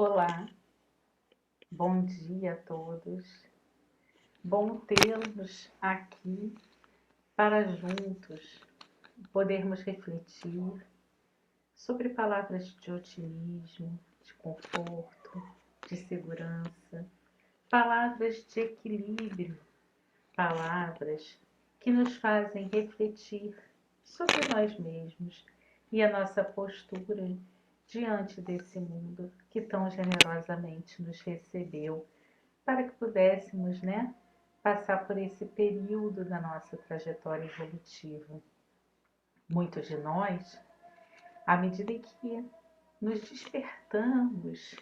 Olá, bom dia a todos. Bom tê-los aqui para juntos podermos refletir sobre palavras de otimismo, de conforto, de segurança, palavras de equilíbrio, palavras que nos fazem refletir sobre nós mesmos e a nossa postura diante desse mundo que tão generosamente nos recebeu para que pudéssemos, passar por esse período da nossa trajetória evolutiva. Muitos de nós, à medida que nos despertamos,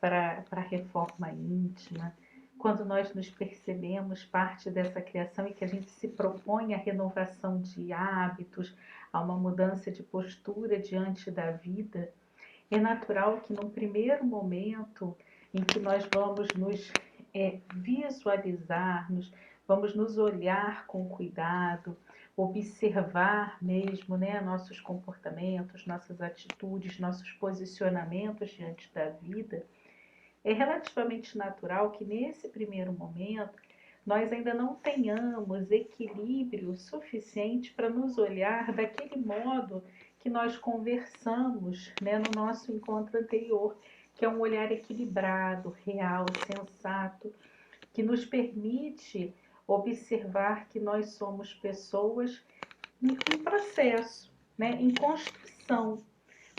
para a reforma íntima, quando nós nos percebemos parte dessa criação e que a gente se propõe a renovação de hábitos, a uma mudança de postura diante da vida, é natural que num primeiro momento em que nós vamos nos visualizar, vamos nos olhar com cuidado, observar mesmo, nossos comportamentos, nossas atitudes, nossos posicionamentos diante da vida, é relativamente natural que nesse primeiro momento nós ainda não tenhamos equilíbrio suficiente para nos olhar daquele modo que nós conversamos, no nosso encontro anterior, que é um olhar equilibrado, real, sensato, que nos permite observar que nós somos pessoas em processo, em construção.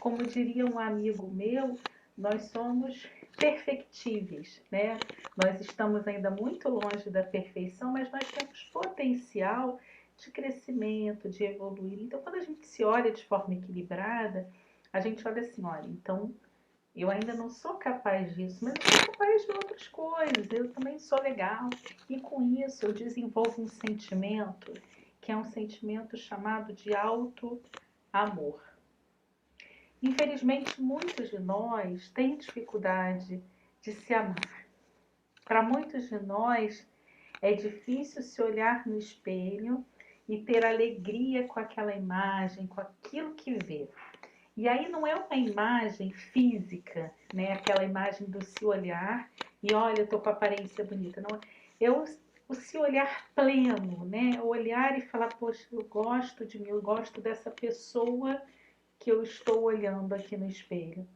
Como diria um amigo meu, nós somos perfectíveis, Nós estamos ainda muito longe da perfeição, mas nós temos potencial de crescimento, de evoluir. Então, quando a gente se olha de forma equilibrada, a gente olha assim, olha, então eu ainda não sou capaz disso, mas eu sou capaz de outras coisas, eu também sou legal. E com isso eu desenvolvo um sentimento que é um sentimento chamado de auto-amor. Infelizmente, muitos de nós têm dificuldade de se amar. Para muitos de nós, é difícil se olhar no espelho e ter alegria com aquela imagem, com aquilo que vê. E aí não é uma imagem física, aquela imagem do se olhar e olha, eu tô com a aparência bonita. Não, é o se olhar pleno, olhar e falar, poxa, eu gosto de mim, eu gosto dessa pessoa que eu estou olhando aqui no espelho.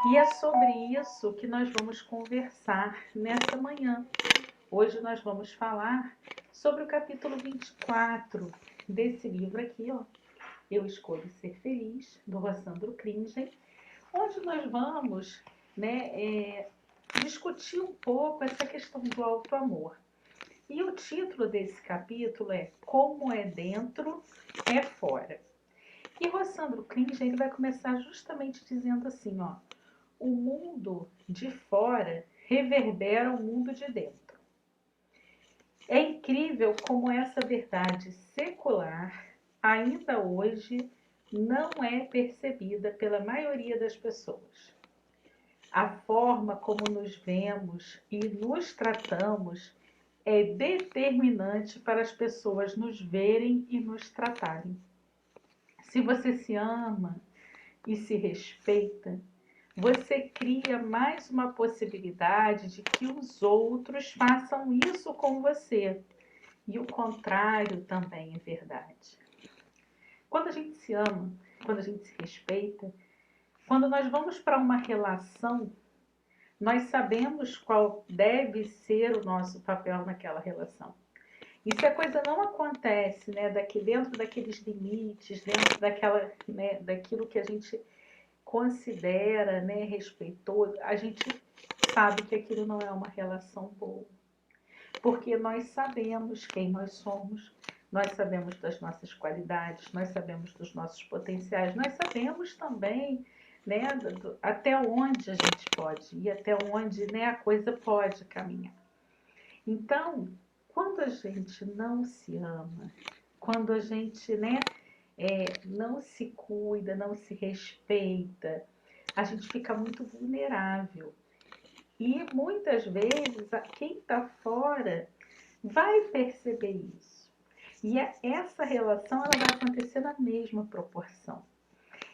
E é sobre isso que nós vamos conversar nessa manhã. Hoje nós vamos falar sobre o capítulo 24 desse livro aqui, ó, Eu Escolho Ser Feliz, do Rossandro Klingen, onde nós vamos discutir um pouco essa questão do auto-amor. E o título desse capítulo é Como é Dentro, é Fora. E Rossandro Klingen ele vai começar justamente dizendo assim, ó, o mundo de fora reverbera o mundo de dentro. É incrível como essa verdade secular ainda hoje não é percebida pela maioria das pessoas. A forma como nos vemos e nos tratamos é determinante para as pessoas nos verem e nos tratarem. Se você se ama e se respeita, você cria mais uma possibilidade de que os outros façam isso com você. E o contrário também é verdade. Quando a gente se ama, quando a gente se respeita, quando nós vamos para uma relação, nós sabemos qual deve ser o nosso papel naquela relação. E se a coisa não acontece, dentro daqueles limites, dentro daquilo que a gente considera, respeitoso, a gente sabe que aquilo não é uma relação boa. Porque nós sabemos quem nós somos, nós sabemos das nossas qualidades, nós sabemos dos nossos potenciais, nós sabemos também, até onde a gente pode ir, até onde, a coisa pode caminhar. Então, quando a gente não se ama, quando a gente, não se cuida, não se respeita, a gente fica muito vulnerável. E muitas vezes quem está fora vai perceber isso. E essa relação ela vai acontecer na mesma proporção.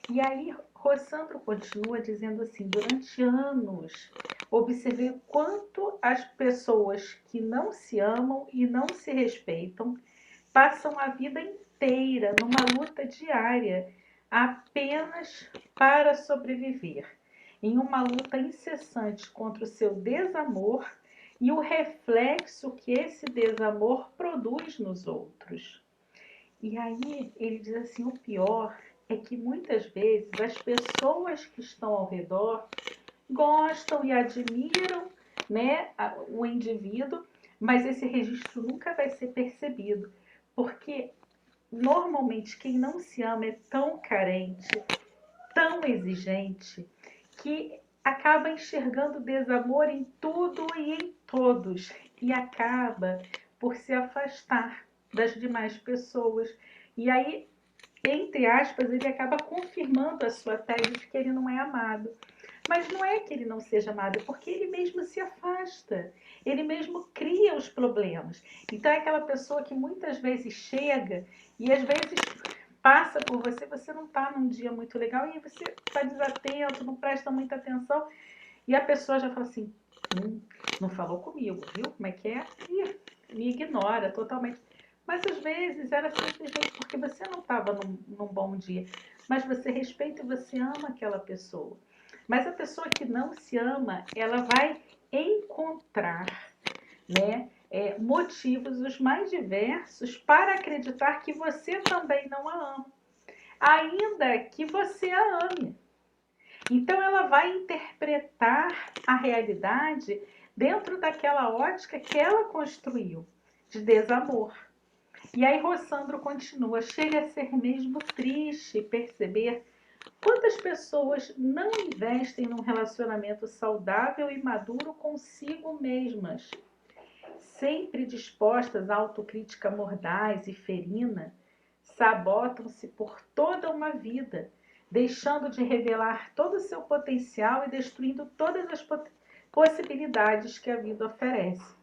E aí, Rossandro continua dizendo assim: durante anos, observei o quanto as pessoas que não se amam e não se respeitam passam a vida inteira numa luta diária apenas para sobreviver, em uma luta incessante contra o seu desamor e o reflexo que esse desamor produz nos outros. E aí ele diz assim: o pior é que muitas vezes as pessoas que estão ao redor gostam e admiram, né, o indivíduo, mas esse registro nunca vai ser percebido, porque normalmente quem não se ama é tão carente, tão exigente, que acaba enxergando desamor em tudo e em todos e acaba por se afastar das demais pessoas. E aí, entre aspas, ele acaba confirmando a sua tese de que ele não é amado. Mas não é que ele não seja amado, é porque ele mesmo se afasta, ele mesmo cria os problemas. Então é aquela pessoa que muitas vezes chega e às vezes passa por você, você não está num dia muito legal e você está desatento, não presta muita atenção e a pessoa já fala assim: não falou comigo, viu como é que é? E me ignora totalmente. Mas às vezes era simplesmente porque você não estava num bom dia, mas você respeita e você ama aquela pessoa. Mas a pessoa que não se ama, ela vai encontrar, né, motivos os mais diversos para acreditar que você também não a ama, ainda que você a ame. Então ela vai interpretar a realidade dentro daquela ótica que ela construiu, de desamor. E aí Rossandro continua: chega a ser mesmo triste perceber quantas pessoas não investem num relacionamento saudável e maduro consigo mesmas. Sempre dispostas à autocrítica mordaz e ferina, sabotam-se por toda uma vida, deixando de revelar todo o seu potencial e destruindo todas as possibilidades que a vida oferece.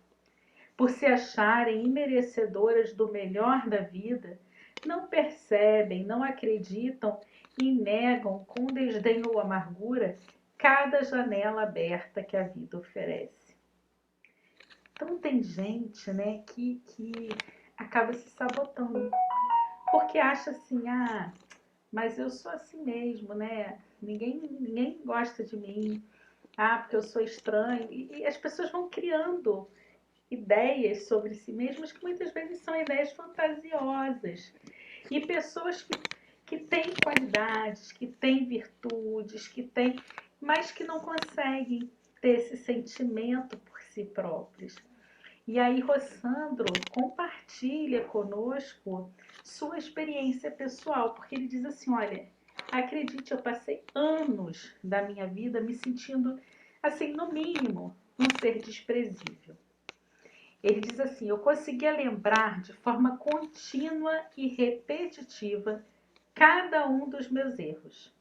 Por se acharem imerecedoras do melhor da vida, não percebem, não acreditam e negam com desdém ou amargura cada janela aberta que a vida oferece. Então tem gente, né, que acaba se sabotando, porque acha assim: ah, mas eu sou assim mesmo, né? Ninguém gosta de mim. Ah, porque eu sou estranho. E as pessoas vão criando ideias sobre si mesmas que muitas vezes são ideias fantasiosas. E pessoas que têm qualidades, que têm virtudes, mas que não conseguem ter esse sentimento por si próprios. E aí Rossandro compartilha conosco sua experiência pessoal, porque ele diz assim: olha, acredite, eu passei anos da minha vida me sentindo, assim, no mínimo, um ser desprezível. Ele diz assim: eu conseguia lembrar de forma contínua e repetitiva cada um dos meus erros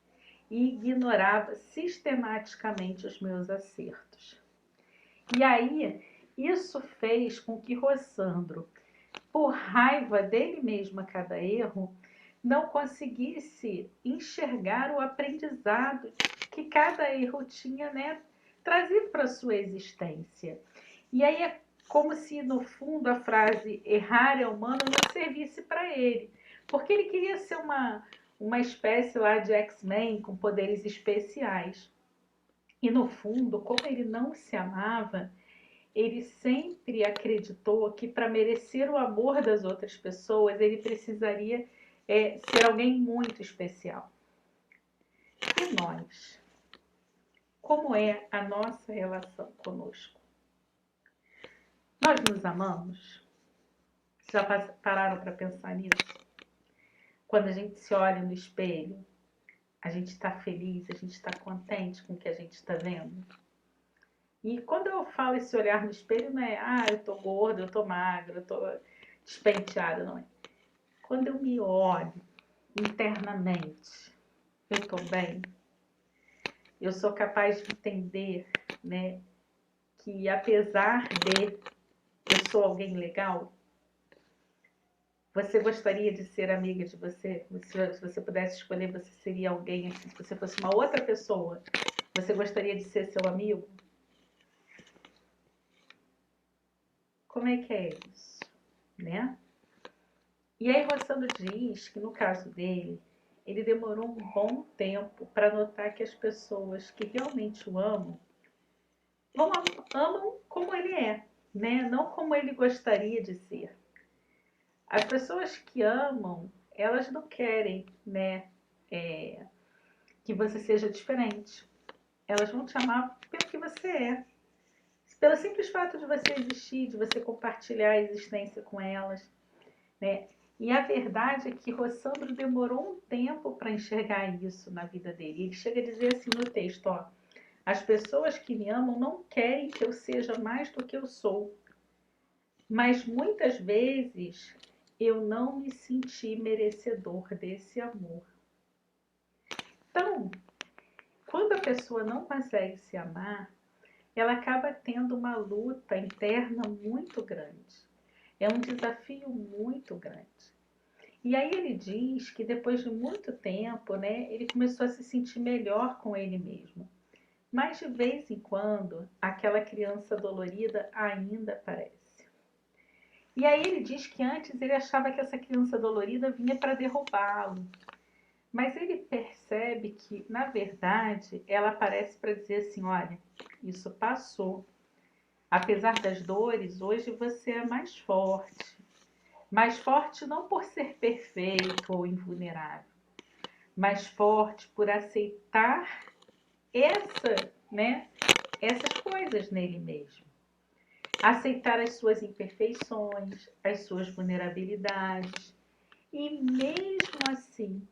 e ignorava sistematicamente os meus acertos. E aí, isso fez com que Rossandro, por raiva dele mesmo a cada erro, não conseguisse enxergar o aprendizado que cada erro tinha, né, trazido para a sua existência. E aí é como se, no fundo, a frase errar é humano não servisse para ele, porque ele queria ser uma espécie lá de X-Men com poderes especiais. E no fundo, como ele não se amava, ele sempre acreditou que para merecer o amor das outras pessoas, ele precisaria ser alguém muito especial. E nós? Como é a nossa relação conosco? Nós nos amamos? Já pararam para pensar nisso? Quando a gente se olha no espelho, a gente está feliz, a gente está contente com o que a gente está vendo? E quando eu falo esse olhar no espelho, não é, ah, eu tô gorda, eu tô magra, eu tô despenteada, não é. Quando eu me olho internamente, eu tô bem, eu sou capaz de entender, né, que apesar de eu sou alguém legal, Você gostaria de ser amiga de você? Se você pudesse escolher, você seria alguém assim, se você fosse uma outra pessoa, você gostaria de ser seu amigo? Como é que é isso, né? E aí Rossandro diz que no caso dele, ele demorou um bom tempo para notar que as pessoas que realmente o amam, amam como ele é, né? Não como ele gostaria de ser. As pessoas que amam, elas não querem, né, que você seja diferente. Elas vão te amar pelo que você é. Pelo simples fato de você existir, de você compartilhar a existência com elas, né? E a verdade é que Rossandro demorou um tempo para enxergar isso na vida dele. Ele chega a dizer assim no texto, ó, as pessoas que me amam não querem que eu seja mais do que eu sou, mas muitas vezes eu não me senti merecedor desse amor. Então, quando a pessoa não consegue se amar, ela acaba tendo uma luta interna muito grande. É um desafio muito grande. E aí ele diz que depois de muito tempo, né, ele começou a se sentir melhor com ele mesmo. Mas de vez em quando, aquela criança dolorida ainda aparece. E aí ele diz que antes ele achava que essa criança dolorida vinha para derrubá-lo. Mas ele percebe que, na verdade, ela aparece para dizer assim, olha, isso passou. Apesar das dores, hoje você é mais forte. Mais forte não por ser perfeito ou invulnerável, mais forte por aceitar essas coisas nele mesmo. Aceitar as suas imperfeições, as suas vulnerabilidades e mesmo assim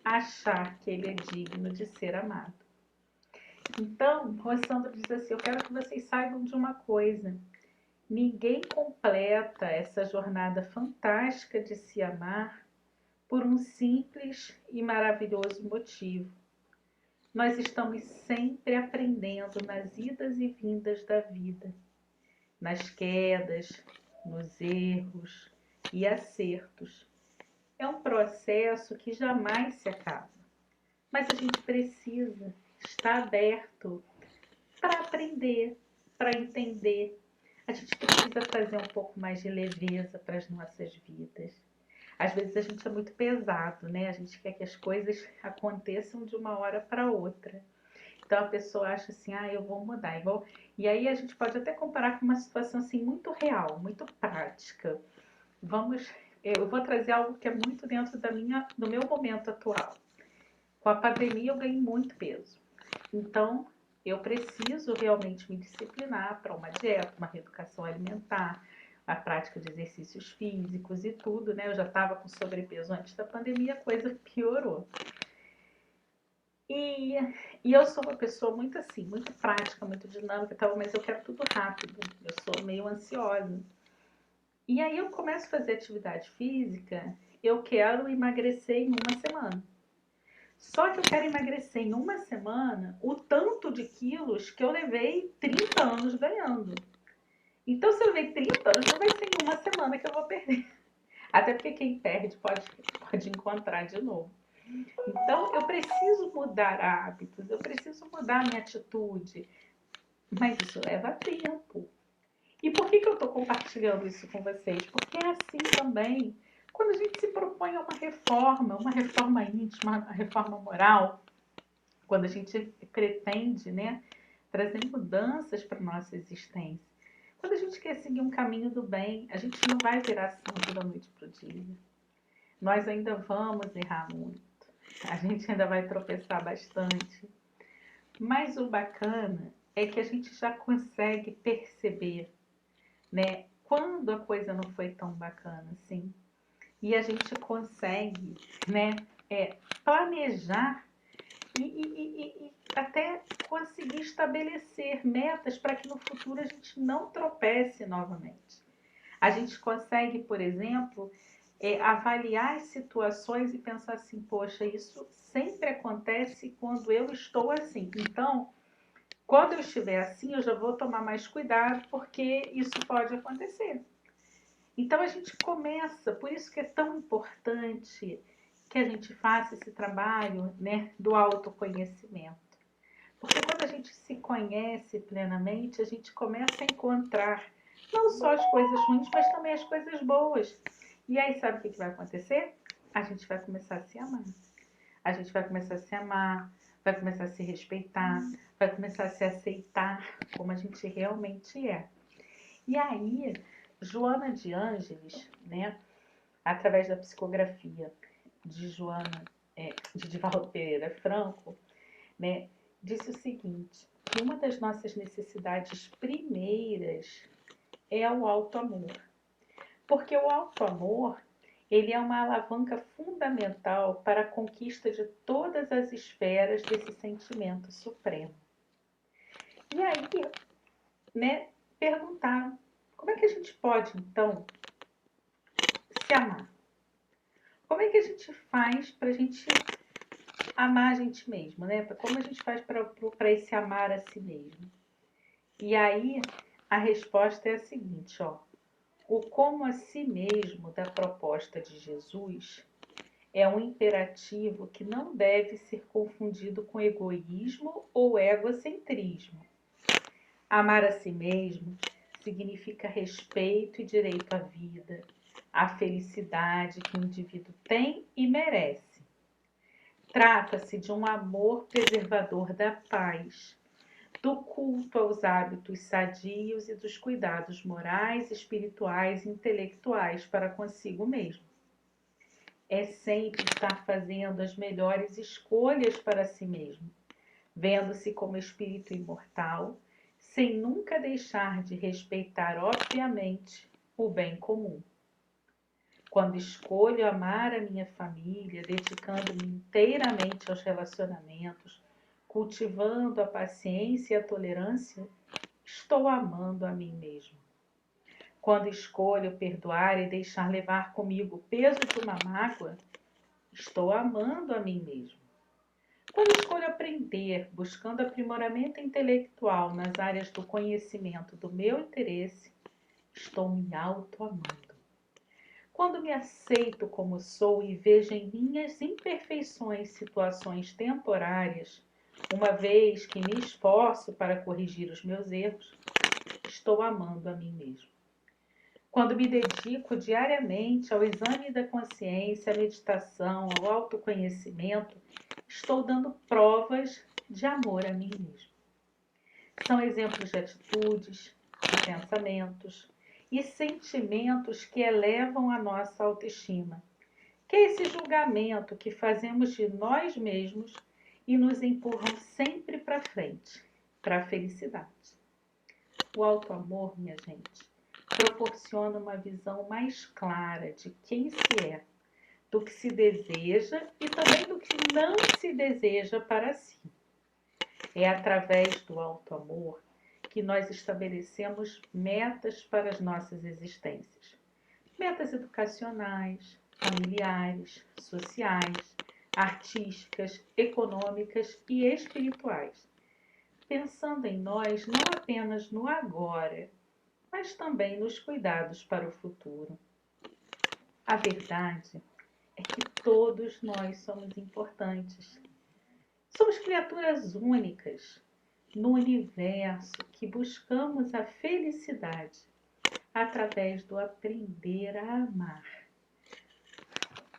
achar que ele é digno de ser amado. Então, Rossandro diz assim, eu quero que vocês saibam de uma coisa. Ninguém completa essa jornada fantástica de se amar por um simples e maravilhoso motivo. Nós estamos sempre aprendendo nas idas e vindas da vida, nas quedas, nos erros e acertos. É um processo que jamais se acaba, mas a gente precisa estar aberto para aprender, para entender. A gente precisa trazer um pouco mais de leveza para as nossas vidas. Às vezes a gente é muito pesado, né? A gente quer que as coisas aconteçam de uma hora para outra. Então a pessoa acha assim, ah, eu vou mudar. Igual... E aí a gente pode até comparar com uma situação assim muito real, muito prática. Eu vou trazer algo que é muito dentro do meu momento atual. Com a pandemia eu ganhei muito peso. Então eu preciso realmente me disciplinar para uma dieta, uma reeducação alimentar, a prática de exercícios físicos e tudo, né? Eu já estava com sobrepeso antes da pandemia, a coisa piorou. E, e eu sou uma pessoa muito assim, muito prática, muito dinâmica, tal, mas eu quero tudo rápido. Eu sou meio ansiosa. E aí eu começo a fazer atividade física, eu quero emagrecer em uma semana. Só que eu quero emagrecer em uma semana o tanto de quilos que eu levei 30 anos ganhando. Então, se eu levei 30 anos, não vai ser em uma semana que eu vou perder. Até porque quem perde pode encontrar de novo. Então, eu preciso mudar hábitos, eu preciso mudar minha atitude. Mas isso leva tempo. E por que eu estou compartilhando isso com vocês? Porque é assim também. Quando a gente se propõe a uma reforma íntima, uma reforma moral, quando a gente pretende, né, trazer mudanças para a nossa existência, quando a gente quer seguir um caminho do bem, a gente não vai virar santo da noite para o dia. Nós ainda vamos errar muito. A gente ainda vai tropeçar bastante. Mas o bacana é que a gente já consegue perceber, né, quando a coisa não foi tão bacana assim. E a gente consegue, né, planejar e até conseguir estabelecer metas para que no futuro a gente não tropece novamente. A gente consegue, por exemplo, avaliar as situações e pensar assim, poxa, isso sempre acontece quando eu estou assim. Então, quando eu estiver assim, eu já vou tomar mais cuidado, porque isso pode acontecer. Então a gente começa, por isso que é tão importante que a gente faça esse trabalho, né, do autoconhecimento. Porque quando a gente se conhece plenamente, a gente começa a encontrar não só as coisas ruins, mas também as coisas boas. E aí sabe o que vai acontecer? A gente vai começar a se amar. A gente vai começar a se amar, vai começar a se respeitar, vai começar a se aceitar como a gente realmente é. E aí, Joana de Ângeles, né, através da psicografia de de Divaldo Pereira Franco, né, disse o seguinte, que uma das nossas necessidades primeiras é o auto-amor. Porque o auto-amor, ele é uma alavanca fundamental para a conquista de todas as esferas desse sentimento supremo. E aí, né, perguntaram, como é que a gente pode, então, se amar? Como é que a gente faz para a gente amar a gente mesmo, né? Como a gente faz para esse amar a si mesmo? E aí, a resposta é a seguinte, ó. O como a si mesmo da proposta de Jesus é um imperativo que não deve ser confundido com egoísmo ou egocentrismo. Amar a si mesmo significa respeito e direito à vida, à felicidade que o indivíduo tem e merece. Trata-se de um amor preservador da paz, do culto aos hábitos sadios e dos cuidados morais, espirituais e intelectuais para consigo mesmo. É sempre estar fazendo as melhores escolhas para si mesmo, vendo-se como espírito imortal, sem nunca deixar de respeitar, obviamente, o bem comum. Quando escolho amar a minha família, dedicando-me inteiramente aos relacionamentos, cultivando a paciência e a tolerância, estou amando a mim mesmo. Quando escolho perdoar e deixar levar comigo o peso de uma mágoa, estou amando a mim mesmo. Quando escolho aprender, buscando aprimoramento intelectual nas áreas do conhecimento do meu interesse, estou me auto-amando. Quando me aceito como sou e vejo em minhas imperfeições situações temporárias, uma vez que me esforço para corrigir os meus erros, estou amando a mim mesmo. Quando me dedico diariamente ao exame da consciência, à meditação, ao autoconhecimento, estou dando provas de amor a mim mesmo. São exemplos de atitudes, de pensamentos e sentimentos que elevam a nossa autoestima, que é esse julgamento que fazemos de nós mesmos e nos empurram sempre para frente, para a felicidade. O auto-amor, minha gente, proporciona uma visão mais clara de quem se é, do que se deseja e também do que não se deseja para si. É através do auto-amor que nós estabelecemos metas para as nossas existências. Metas educacionais, familiares, sociais, artísticas, econômicas e espirituais. Pensando em nós não apenas no agora, mas também nos cuidados para o futuro. A verdade é que todos nós somos importantes. Somos criaturas únicas no universo que buscamos a felicidade através do aprender a amar.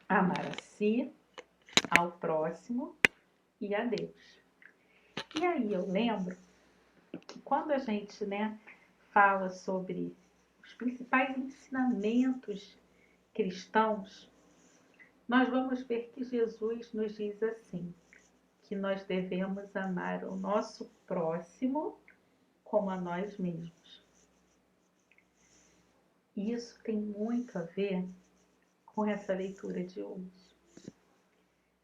Amar a si, ao próximo e a Deus. E aí eu lembro que quando a gente, fala sobre os principais ensinamentos cristãos, nós vamos ver que Jesus nos diz assim, que nós devemos amar o nosso próximo como a nós mesmos. E isso tem muito a ver com essa leitura de hoje.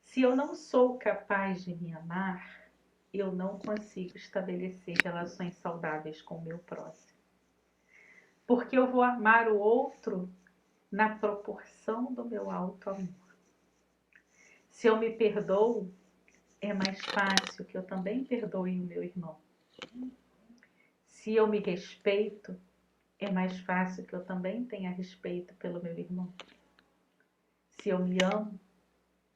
Se eu não sou capaz de me amar, eu não consigo estabelecer relações saudáveis com o meu próximo. Porque eu vou amar o outro na proporção do meu auto-amor. Se eu me perdoo, é mais fácil que eu também perdoe o meu irmão. Se eu me respeito, é mais fácil que eu também tenha respeito pelo meu irmão. Se eu me amo,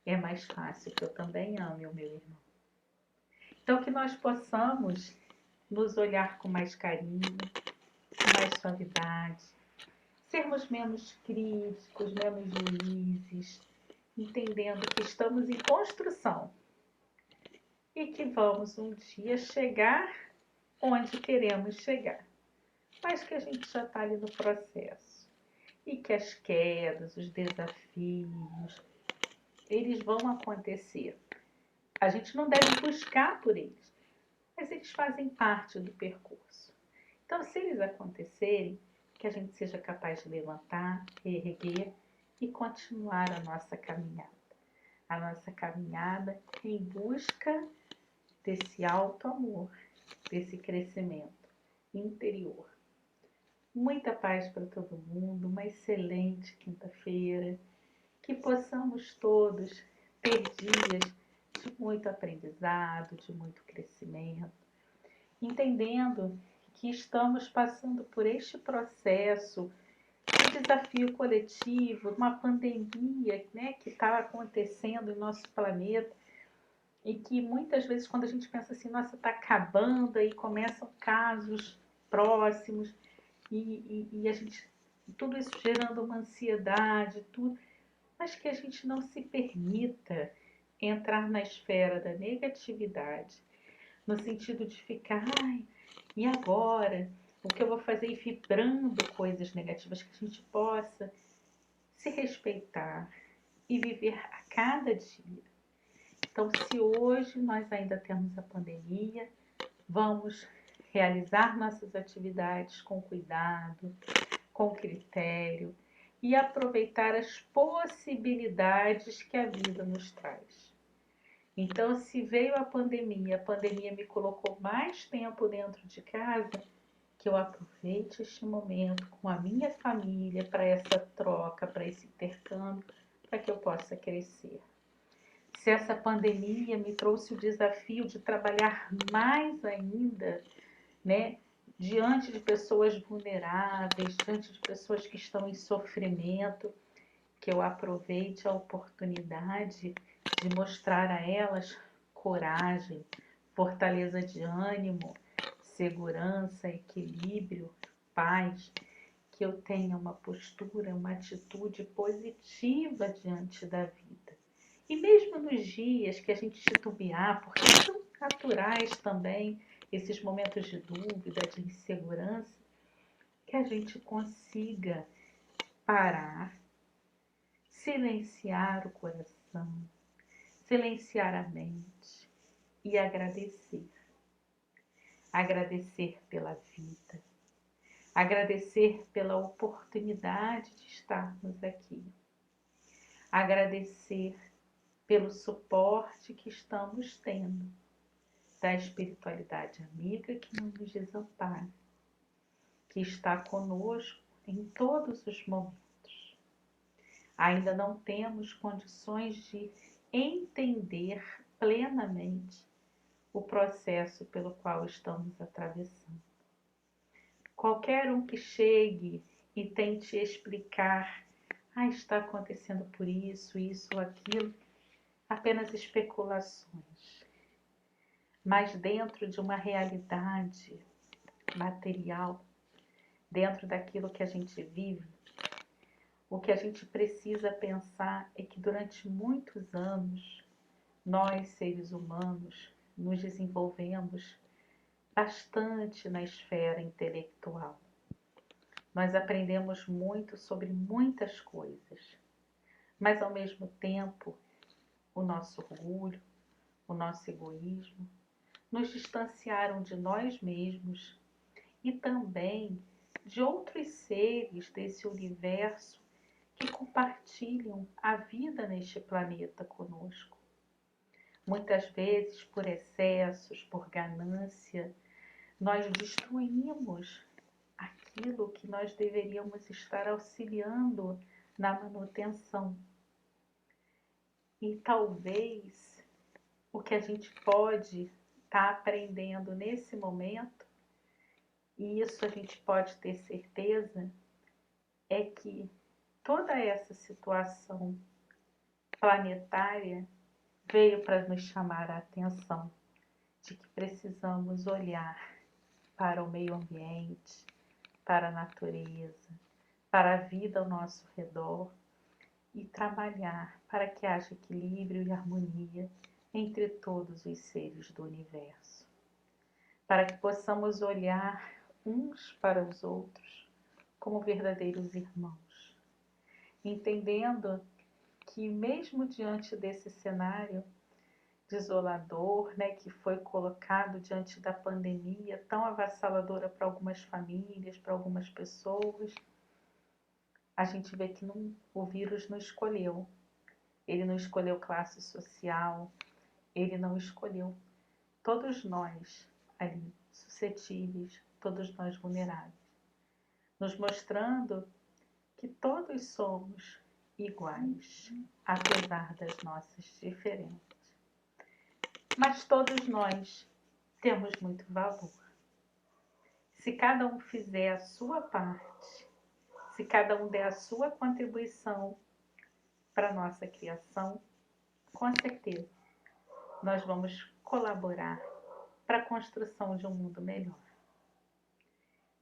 é mais fácil que eu também ame o meu irmão. Então, que nós possamos nos olhar com mais carinho, com mais suavidade, sermos menos críticos, menos juízes, entendendo que estamos em construção e que vamos um dia chegar onde queremos chegar, mas que a gente já está ali no processo e que as quedas, os desafios, eles vão acontecer. A gente não deve buscar por eles, mas eles fazem parte do percurso. Então, se eles acontecerem, que a gente seja capaz de levantar, reerguer e continuar a nossa caminhada. A nossa caminhada em busca desse alto amor, desse crescimento interior. Muita paz para todo mundo, uma excelente quinta-feira, que possamos todos ter dias de muito aprendizado, de muito crescimento, entendendo que estamos passando por este processo de desafio coletivo, uma pandemia, né, que está acontecendo em nosso planeta e que muitas vezes quando a gente pensa assim, nossa, está acabando, aí começam casos próximos e a gente, tudo isso gerando uma ansiedade, tudo, mas que a gente não se permita entrar na esfera da negatividade, no sentido de ficar, ai, e agora? O que eu vou fazer? E vibrando coisas negativas, que a gente possa se respeitar e viver a cada dia. Então, se hoje nós ainda temos a pandemia, vamos realizar nossas atividades com cuidado, com critério e aproveitar as possibilidades que a vida nos traz. Então, se veio a pandemia me colocou mais tempo dentro de casa, que eu aproveite este momento com a minha família para essa troca, para esse intercâmbio, para que eu possa crescer. Se essa pandemia me trouxe o desafio de trabalhar mais ainda, né, diante de pessoas vulneráveis, diante de pessoas que estão em sofrimento, que eu aproveite a oportunidade de mostrar a elas coragem, fortaleza de ânimo, segurança, equilíbrio, paz, que eu tenha uma postura, uma atitude positiva diante da vida. E mesmo nos dias que a gente titubear, porque são naturais também esses momentos de dúvida, de insegurança, que a gente consiga parar, silenciar o coração, silenciar a mente e agradecer. Agradecer pela vida, agradecer pela oportunidade de estarmos aqui, agradecer pelo suporte que estamos tendo da espiritualidade amiga que não nos desampara, que está conosco em todos os momentos. Ainda não temos condições de entender plenamente o processo pelo qual estamos atravessando. Qualquer um que chegue e tente explicar, está acontecendo por isso, isso ou aquilo, apenas especulações. Mas dentro de uma realidade material, dentro daquilo que a gente vive, o que a gente precisa pensar é que durante muitos anos, nós, seres humanos, nos desenvolvemos bastante na esfera intelectual. Nós aprendemos muito sobre muitas coisas, mas ao mesmo tempo, o nosso orgulho, o nosso egoísmo, nos distanciaram de nós mesmos e também de outros seres desse universo que compartilham a vida neste planeta conosco. Muitas vezes, por excessos, por ganância, nós destruímos aquilo que nós deveríamos estar auxiliando na manutenção. E talvez o que a gente pode estar aprendendo nesse momento E isso a gente pode ter certeza é que toda essa situação planetária veio para nos chamar a atenção de que precisamos olhar para o meio ambiente, para a natureza, para a vida ao nosso redor e trabalhar para que haja equilíbrio e harmonia entre todos os seres do universo, para que possamos olhar uns para os outros como verdadeiros irmãos, entendendo que mesmo diante desse cenário desolador, né, que foi colocado diante da pandemia tão avassaladora para algumas famílias, para algumas pessoas, a gente vê que o vírus não escolheu. Ele não escolheu classe social, ele não escolheu. Todos nós ali suscetíveis, todos nós vulneráveis, nos mostrando que todos somos iguais, apesar das nossas diferenças. Mas todos nós temos muito valor. Se cada um fizer a sua parte, se cada um der a sua contribuição para a nossa criação, com certeza nós vamos colaborar para a construção de um mundo melhor.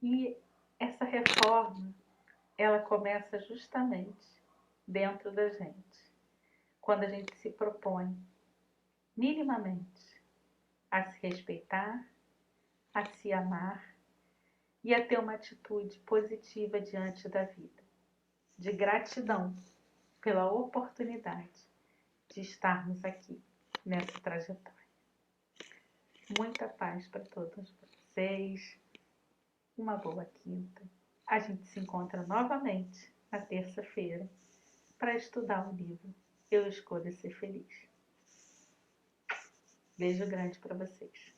E essa reforma, ela começa justamente dentro da gente, quando a gente se propõe minimamente a se respeitar, a se amar e a ter uma atitude positiva diante da vida, de gratidão pela oportunidade de estarmos aqui nessa trajetória. Muita paz para todos vocês, uma boa quinta. A gente se encontra novamente na terça-feira para estudar o livro Eu Escolho Ser Feliz. Beijo grande para vocês.